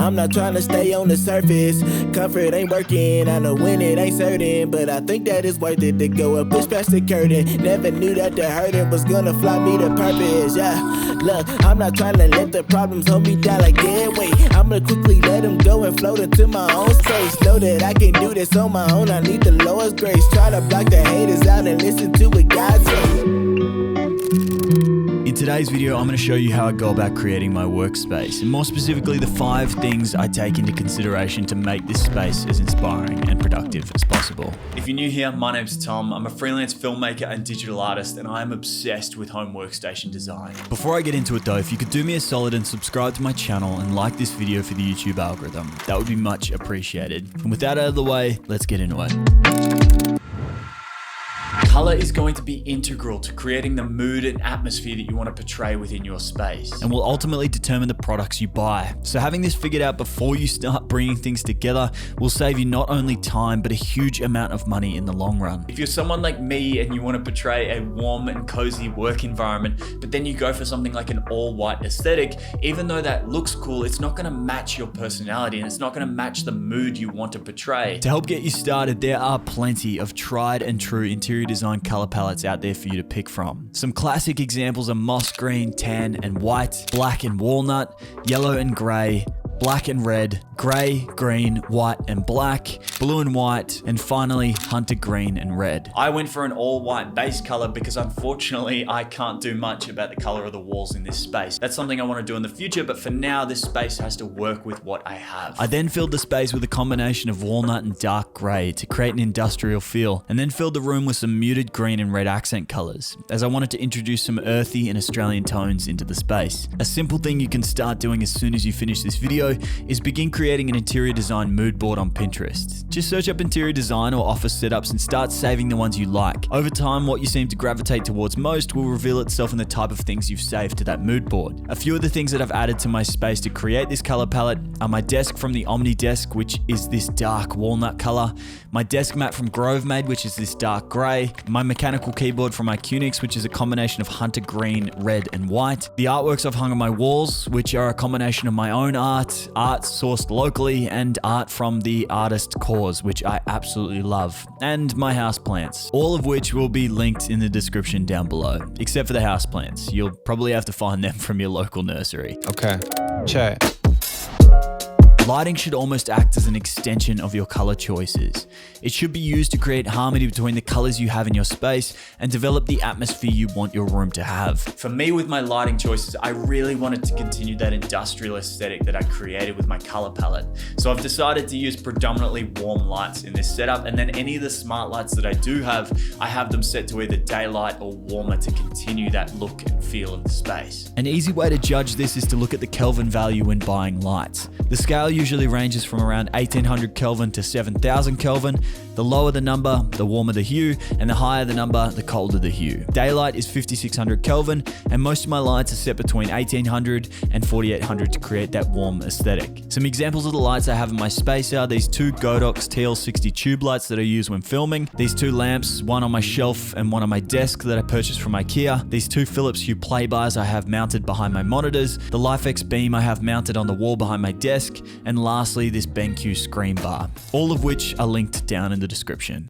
I'm not trying to stay on the surface. Comfort ain't working, I know when it ain't certain, but I think that it's worth it to go and push past the curtain. Never knew that the hurting was gonna fly me to purpose, yeah. Look, I'm not trying to let the problems hold me down like dead weight. I'm gonna quickly let them go and float into my own space. Know that I can do this on my own, I need the Lord's grace. Try to block the haters out and listen to what God says. In today's video, I'm going to show you how I go about creating my workspace, and more specifically the 5 things I take into consideration to make this space as inspiring and productive as possible. If you're new here, my name's Tom. I'm a freelance filmmaker and digital artist, and I am obsessed with home workstation design. Before I get into it though, if you could do me a solid and subscribe to my channel and like this video for the YouTube algorithm, that would be much appreciated. And with that out of the way, let's get into it. Color is going to be integral to creating the mood and atmosphere that you want to portray within your space, and will ultimately determine the products you buy. So having this figured out before you start bringing things together will save you not only time, but a huge amount of money in the long run. If you're someone like me and you want to portray a warm and cozy work environment, but then you go for something like an all-white aesthetic, even though that looks cool, it's not going to match your personality and it's not going to match the mood you want to portray. To help get you started, there are plenty of tried and true interior design color palettes out there for you to pick from. Some classic examples are moss green, tan and white, black and walnut, yellow and gray, black and red, grey, green, white and black, blue and white, and finally hunter green and red. I went for an all white base color because unfortunately I can't do much about the color of the walls in this space. That's something I want to do in the future, but for now this space has to work with what I have. I then filled the space with a combination of walnut and dark grey to create an industrial feel, and then filled the room with some muted green and red accent colors, as I wanted to introduce some earthy and Australian tones into the space. A simple thing you can start doing as soon as you finish this video is begin creating an interior design mood board on Pinterest. Just search up interior design or office setups and start saving the ones you like. Over time, what you seem to gravitate towards most will reveal itself in the type of things you've saved to that mood board. A few of the things that I've added to my space to create this color palette are my desk from the Omni desk, which is this dark walnut color, my desk mat from Grovemade, which is this dark gray, my mechanical keyboard from Iconix, which is a combination of hunter green, red and white, the artworks I've hung on my walls, which are a combination of my own art sourced locally, and art from the artist cause, which I absolutely love, and my houseplants, all of which will be linked in the description down below, except for the houseplants. You'll probably have to find them from your local nursery. Okay, check. Lighting should almost act as an extension of your color choices. It should be used to create harmony between the colors you have in your space and develop the atmosphere you want your room to have. For me, with my lighting choices, I really wanted to continue that industrial aesthetic that I created with my color palette. So I've decided to use predominantly warm lights in this setup, and then any of the smart lights that I do have, I have them set to either daylight or warmer to continue that look and feel of the space. An easy way to judge this is to look at the Kelvin value when buying lights. The scale usually ranges from around 1800 Kelvin to 7000 Kelvin. The lower the number, the warmer the hue, and the higher the number, the colder the hue. Daylight is 5600 Kelvin, and most of my lights are set between 1800 and 4800 to create that warm aesthetic. Some examples of the lights I have in my space are these 2 Godox TL60 tube lights that I use when filming, these 2 lamps, one on my shelf and one on my desk that I purchased from IKEA, these 2 Philips Hue play bars I have mounted behind my monitors, the LifeX beam I have mounted on the wall behind my desk, and lastly this BenQ screen bar, all of which are linked down in the description.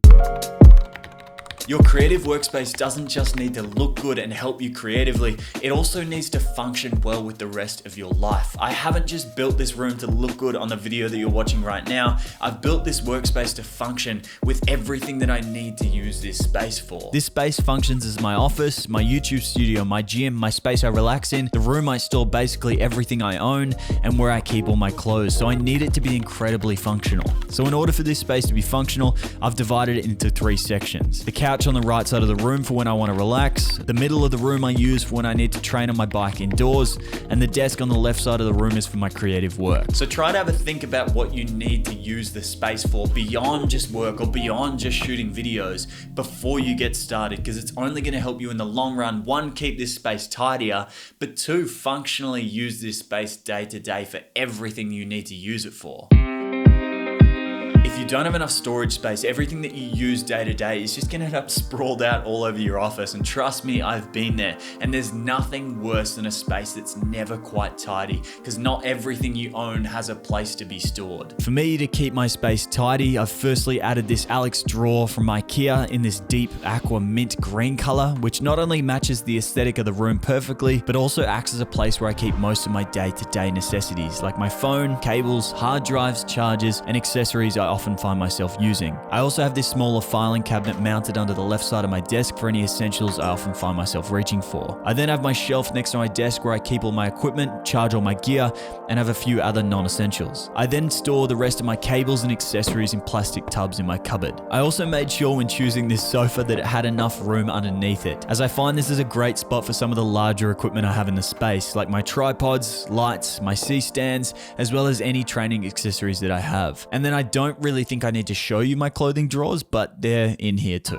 Your creative workspace doesn't just need to look good and help you creatively, it also needs to function well with the rest of your life. I haven't just built this room to look good on the video that you're watching right now, I've built this workspace to function with everything that I need to use this space for. This space functions as my office, my YouTube studio, my gym, my space I relax in, the room I store basically everything I own, and where I keep all my clothes, so I need it to be incredibly functional. So in order for this space to be functional, I've divided it into 3 sections. The couch on the right side of the room for when I want to relax, the middle of the room I use for when I need to train on my bike indoors, and the desk on the left side of the room is for my creative work. So try to have a think about what you need to use the space for beyond just work or beyond just shooting videos before you get started, because it's only going to help you in the long run. 1, keep this space tidier, but 2, functionally use this space day to day for everything you need to use it for. If If you don't have enough storage space, everything that you use day to day is just gonna end up sprawled out all over your office. And trust me, I've been there. And there's nothing worse than a space that's never quite tidy, because not everything you own has a place to be stored. For me to keep my space tidy, I've firstly added this Alex drawer from IKEA in this deep aqua mint green color, which not only matches the aesthetic of the room perfectly, but also acts as a place where I keep most of my day-to-day necessities, like my phone, cables, hard drives, chargers, and accessories I often find myself using. I also have this smaller filing cabinet mounted under the left side of my desk for any essentials I often find myself reaching for. I then have my shelf next to my desk where I keep all my equipment, charge all my gear, and have a few other non-essentials. I then store the rest of my cables and accessories in plastic tubs in my cupboard. I also made sure when choosing this sofa that it had enough room underneath it, as I find this is a great spot for some of the larger equipment I have in the space, like my tripods, lights, my C-stands, as well as any training accessories that I have. And then I don't really think I need to show you my clothing drawers, but they're in here too.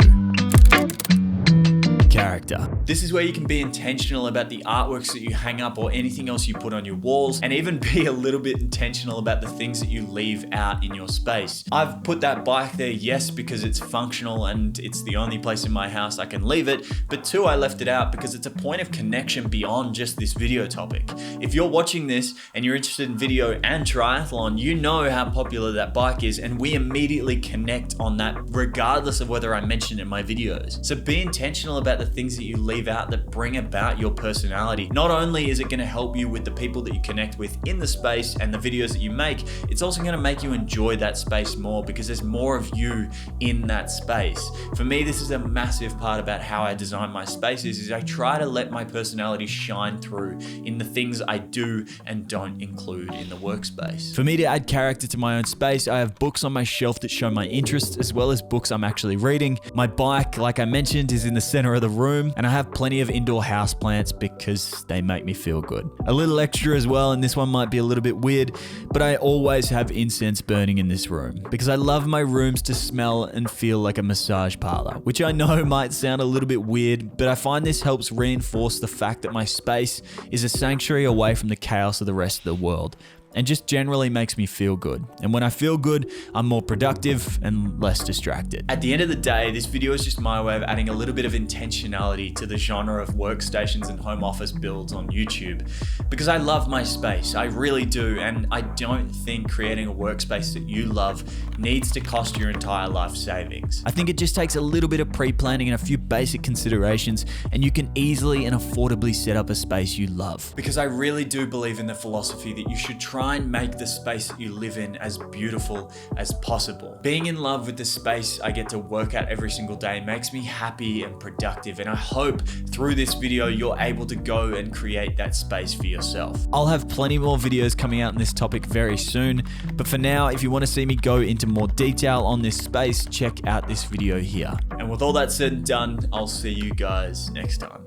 Character. This is where you can be intentional about the artworks that you hang up or anything else you put on your walls, and even be a little bit intentional about the things that you leave out in your space. I've put that bike there, yes, because it's functional and it's the only place in my house I can leave it, but two, I left it out because it's a point of connection beyond just this video topic. If you're watching this and you're interested in video and triathlon, you know how popular that bike is, and we immediately connect on that regardless of whether I mention it in my videos. So be intentional about the things that you leave out that bring about your personality. Not only is it going to help you with the people that you connect with in the space and the videos that you make, it's also going to make you enjoy that space more because there's more of you in that space. For me, this is a massive part about how I design my spaces, is I try to let my personality shine through in the things I do and don't include in the workspace. For me to add character to my own space, I have books on my shelf that show my interests as well as books I'm actually reading. My bike, like I mentioned, is in the center of the room, and I have plenty of indoor houseplants because they make me feel good. A little extra as well, and this one might be a little bit weird, but I always have incense burning in this room because I love my rooms to smell and feel like a massage parlor, which I know might sound a little bit weird, but I find this helps reinforce the fact that my space is a sanctuary away from the chaos of the rest of the world, and just generally makes me feel good. And when I feel good, I'm more productive and less distracted. At the end of the day, this video is just my way of adding a little bit of intentionality to the genre of workstations and home office builds on YouTube, because I love my space, I really do, and I don't think creating a workspace that you love needs to cost your entire life savings. I think it just takes a little bit of pre-planning and a few basic considerations, and you can easily and affordably set up a space you love. Because I really do believe in the philosophy that you should try and make the space that you live in as beautiful as possible. Being in love with the space I get to work at every single day makes me happy and productive, and I hope through this video you're able to go and create that space for yourself. I'll have plenty more videos coming out on this topic very soon, but for now, if you want to see me go into more detail on this space, check out this video here. And with all that said and done, I'll see you guys next time.